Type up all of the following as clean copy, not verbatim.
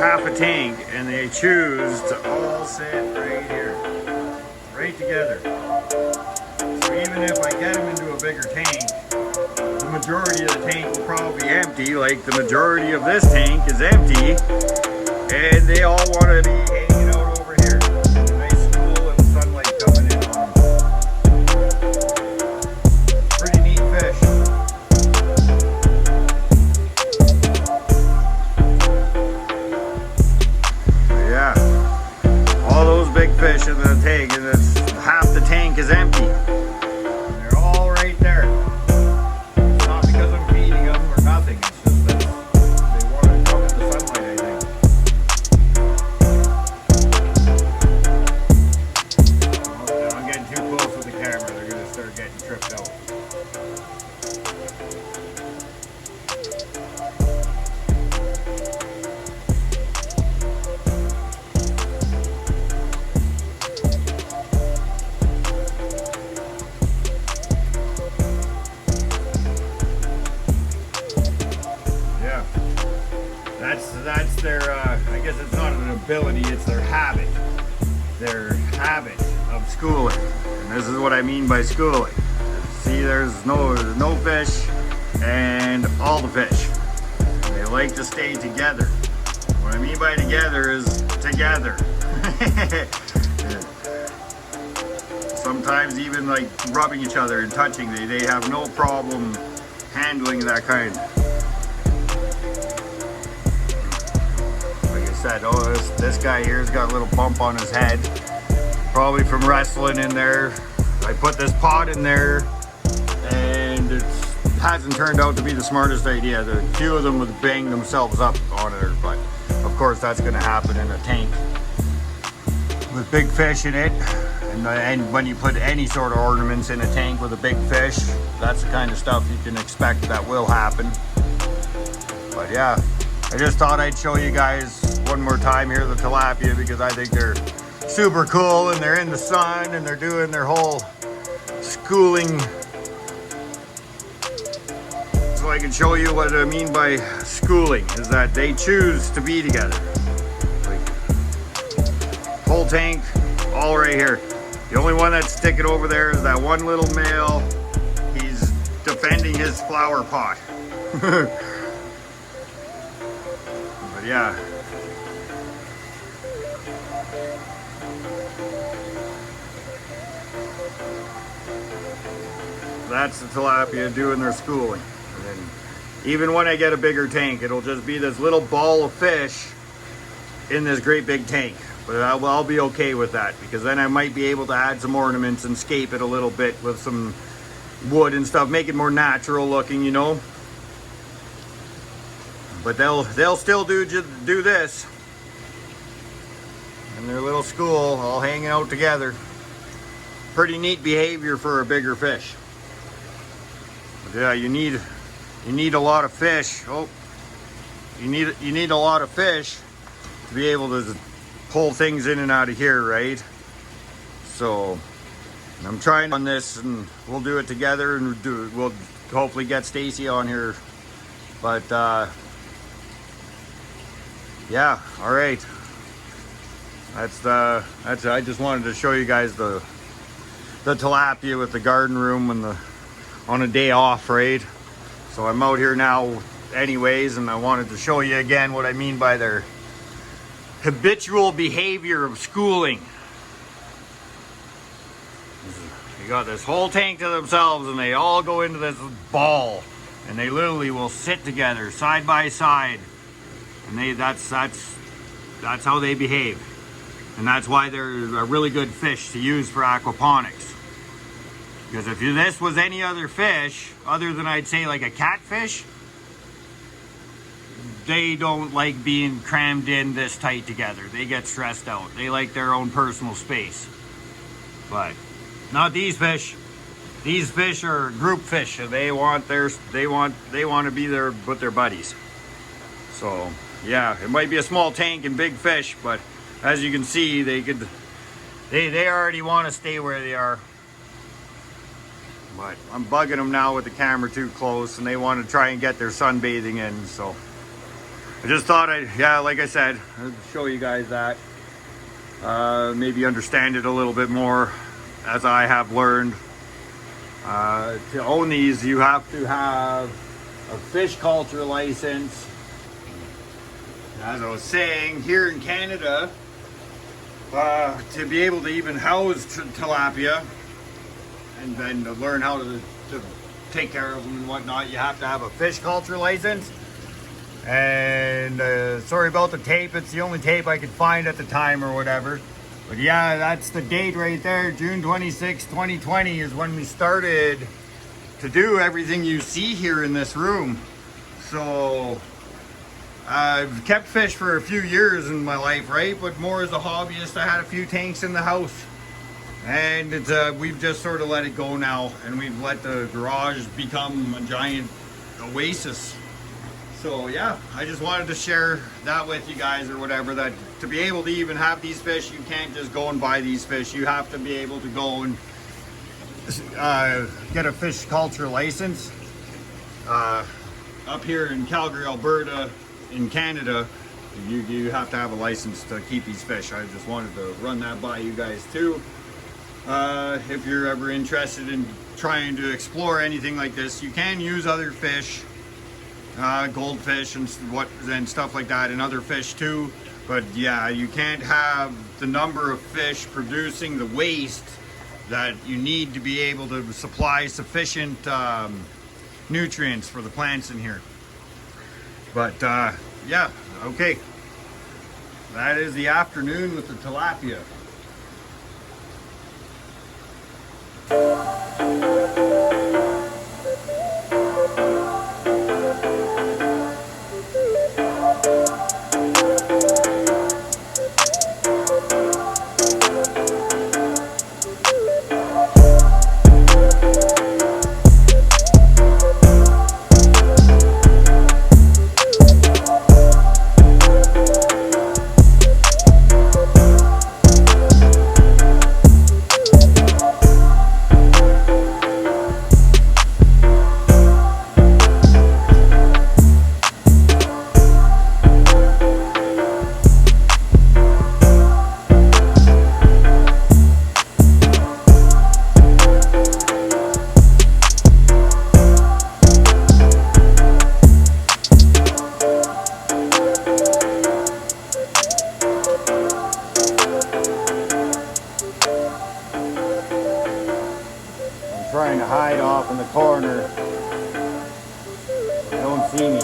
half a tank and they choose to all sit right here, right together. So even if I get them into a bigger tank, the majority of the tank will probably be empty, like the majority of this tank is empty, and they all want to be hanging out over here. Nice cool and sunlight coming in on them. Pretty neat fish. Yeah, all those big fish in the tank, and it's, half the tank is empty. And they're all right there. It's not because I'm feeding them or nothing. It's just that they want to come in the sunlight, I think. Oh, I'm getting too close with the camera. They're going to start getting tripped out. That's their, I guess it's not an ability, it's their habit. Their habit of schooling. And this is what I mean by schooling. See, there's no fish and all the fish. They like to stay together. What I mean by together is together. Sometimes even like rubbing each other and touching, they have no problem handling that kind. Said, oh, this guy here's got a little bump on his head, probably from wrestling in there. I put this pot in there and it hasn't turned out to be the smartest idea. The few of them would bang themselves up on it, but of course that's going to happen in a tank with big fish in it. And when you put any sort of ornaments in a tank with a big fish, that's the kind of stuff you can expect that will happen. But yeah, I just thought I'd show you guys one more time here the tilapia, because I think they're super cool and they're in the sun and they're doing their whole schooling. So I can show you what I mean by schooling, is that they choose to be together. Like, whole tank, all right here. The only one that's sticking over there is that one little male. He's defending his flower pot. But yeah. That's the tilapia doing their schooling. And then even when I get a bigger tank, it'll just be this little ball of fish in this great big tank. But I'll be okay with that, because then I might be able to add some ornaments and scape it a little bit with some wood and stuff, make it more natural looking, you know. But they'll still do this in their little school, all hanging out together. Pretty neat behavior for a bigger fish. But yeah, you need a lot of fish. Oh, you need a lot of fish to be able to pull things in and out of here, right? So I'm trying on this, and we'll do it together, and we'll hopefully get Stacy on here. But yeah, all right. That's I just wanted to show you guys the tilapia with the garden room and on a day off, right? So I'm out here now anyways, and I wanted to show you again what I mean by their habitual behavior of schooling. You got this whole tank to themselves, and they all go into this ball, and they literally will sit together side by side, and that's how they behave. And that's why they're a really good fish to use for aquaponics. Because if this was any other fish, other than I'd say like a catfish, they don't like being crammed in this tight together. They get stressed out. They like their own personal space. But not these fish. These fish are group fish. They want to be there with their buddies. So yeah, it might be a small tank and big fish, but as you can see, they already want to stay where they are. But I'm bugging them now with the camera too close, and they want to try and get their sunbathing in. So I just thought yeah, like I said, I'd show you guys that. Maybe understand it a little bit more as I have learned. To own these, you have to have a fish culture license. As I was saying, here in Canada, to be able to even house tilapia and then to learn how to take care of them and whatnot, you have to have a fish culture license. And sorry about the tape, it's the only tape I could find at the time or whatever. But yeah, that's the date right there. June 26, 2020 is when we started to do everything you see here in this room. So I've kept fish for a few years in my life, right? But more as a hobbyist. I had a few tanks in the house. And we've just sort of let it go now. And we've let the garage become a giant oasis. So yeah, I just wanted to share that with you guys or whatever, that to be able to even have these fish, you can't just go and buy these fish. You have to be able to go and get a fish culture license. Up here in Calgary, Alberta, in Canada, you have to have a license to keep these fish. I just wanted to run that by you guys too. If you're ever interested in trying to explore anything like this, you can use other fish. Goldfish and stuff like that, and other fish too. But yeah, you can't have the number of fish producing the waste that you need to be able to supply sufficient nutrients for the plants in here. But yeah, okay. That is the afternoon with the tilapia. Trying to hide off in the corner. They don't see me.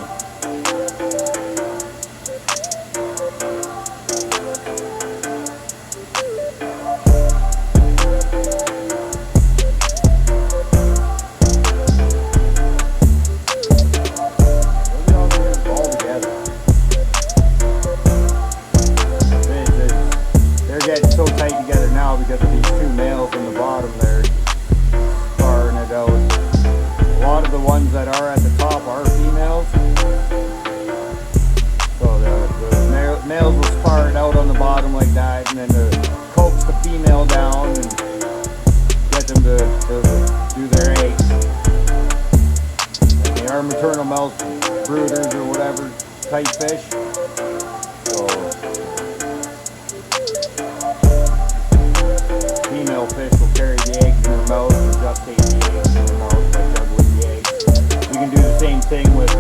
They're getting so tight together now because of these two males in the bottom there. Out. A lot of the ones that are at the top are females, so the males will spar it out on the bottom like that, and then coax the female down and get them to do their eggs. And they are maternal mouth brooders or whatever type fish. So female fish will carry the eggs in their mouth and gestate the eggs in their mouth by juggling the eggs. You can do the same thing with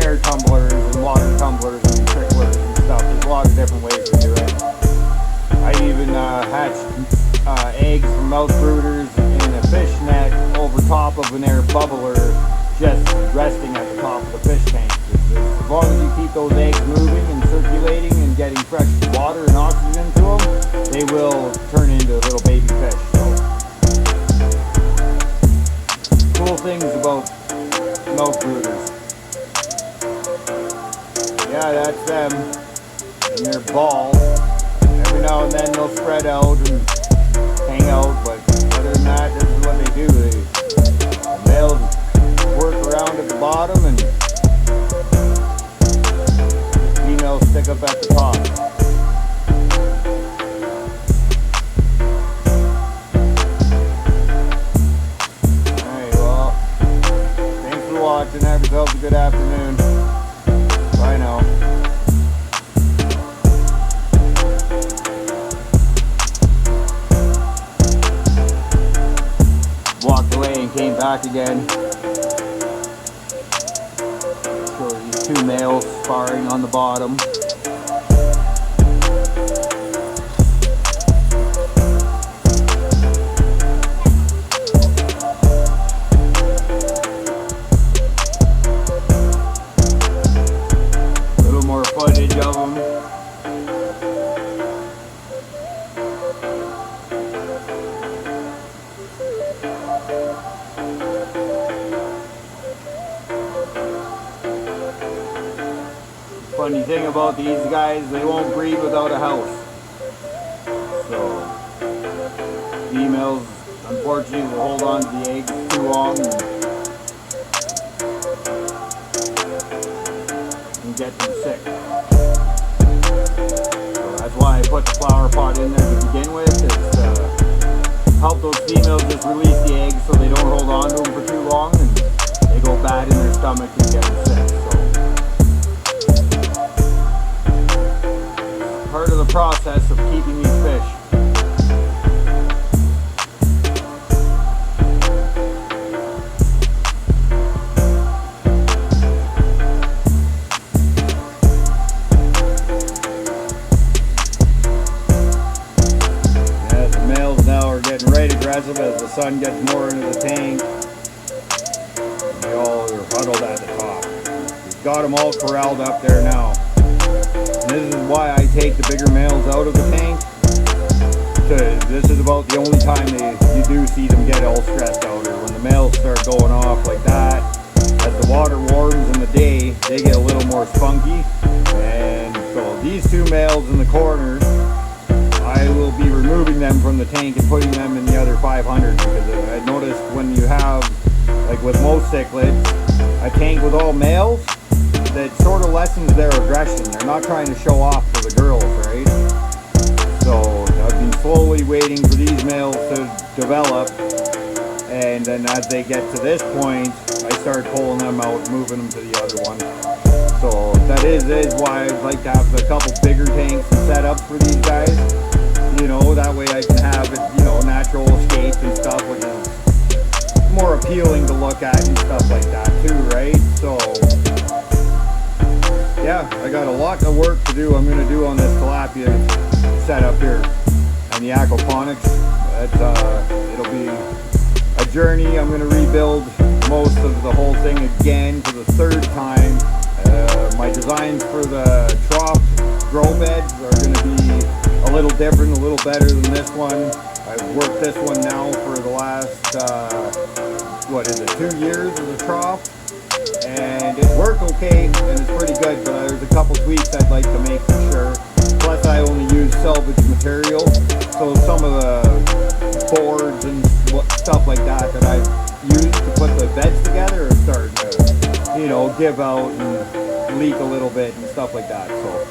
air tumblers and water tumblers and tricklers and stuff. There's a lot of different ways to do it. I even hatched eggs from mouth brooders in a fish net over top of an air bubbler, just resting at the top of the fish tank. As long as you keep those eggs moving and circulating and getting fresh water and oxygen to them, they will turn into little baby fish. So, cool things about mouth brooders. Yeah, that's them in their ball. Every now and then they'll spread out and hang out, but other than that, this is what they do. The males work around at the bottom and females stick up at the top. Alright, well, thanks for watching. Have yourselves a good afternoon. Bye. away and came back again. So these two males sparring on the bottom. A little more footage of them. Funny thing about these guys, they won't breed without a house. So, females unfortunately will hold on to the eggs too long and get them sick. So that's why I put the flower pot in there to begin with. It's to help those females just release the eggs so they don't hold on to them for too long and they go bad in their stomach and get them sick. Part of the process of keeping these fish. Yeah, the males now are getting right aggressive as the sun gets more into the tank. They all are huddled at the top. We've got them all corralled up there now. This is why I take the bigger males out of the tank, because this is about the only time you do see them get all stressed out, or when the males start going off like that. As the water warms in the day, they get a little more spunky, and so these two males in the corners, I will be removing them from the tank and putting them in the other 500, because I noticed when you have, like with most cichlids, a tank with all males, that sort of lessens their aggression. They're not trying to show off for the girls, right? So I've been slowly waiting for these males to develop, and then as they get to this point, I start pulling them out, moving them to the other one. So that is why I'd like to have a couple bigger tanks and setups for these guys. You know, that way I can have it, you know, natural escape and stuff, which is more appealing to look at and stuff like that too, right? So yeah, I got a lot of work to do. I'm going to do on this tilapia setup here and the aquaponics. It'll be a journey. I'm going to rebuild most of the whole thing again for the third time. My designs for the trough grow beds are going to be a little different, a little better than this one. I've worked this one now for the last, 2 years as a trough. And it worked okay, and it's pretty good, but there's a couple tweaks I'd like to make for sure. Plus I only use salvage material, so some of the boards and stuff like that I've used to put the beds together are starting to, you know, give out and leak a little bit and stuff like that. So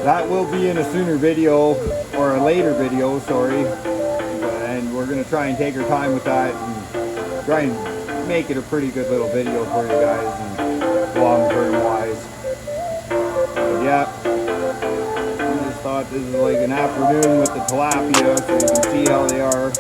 that will be in a sooner video, or a later video, sorry. And we're going to try and take our time with that and try and make it a pretty good little video for you guys, and long term wise. But yeah, I just thought this is like an afternoon with the tilapia, so you can see how they are.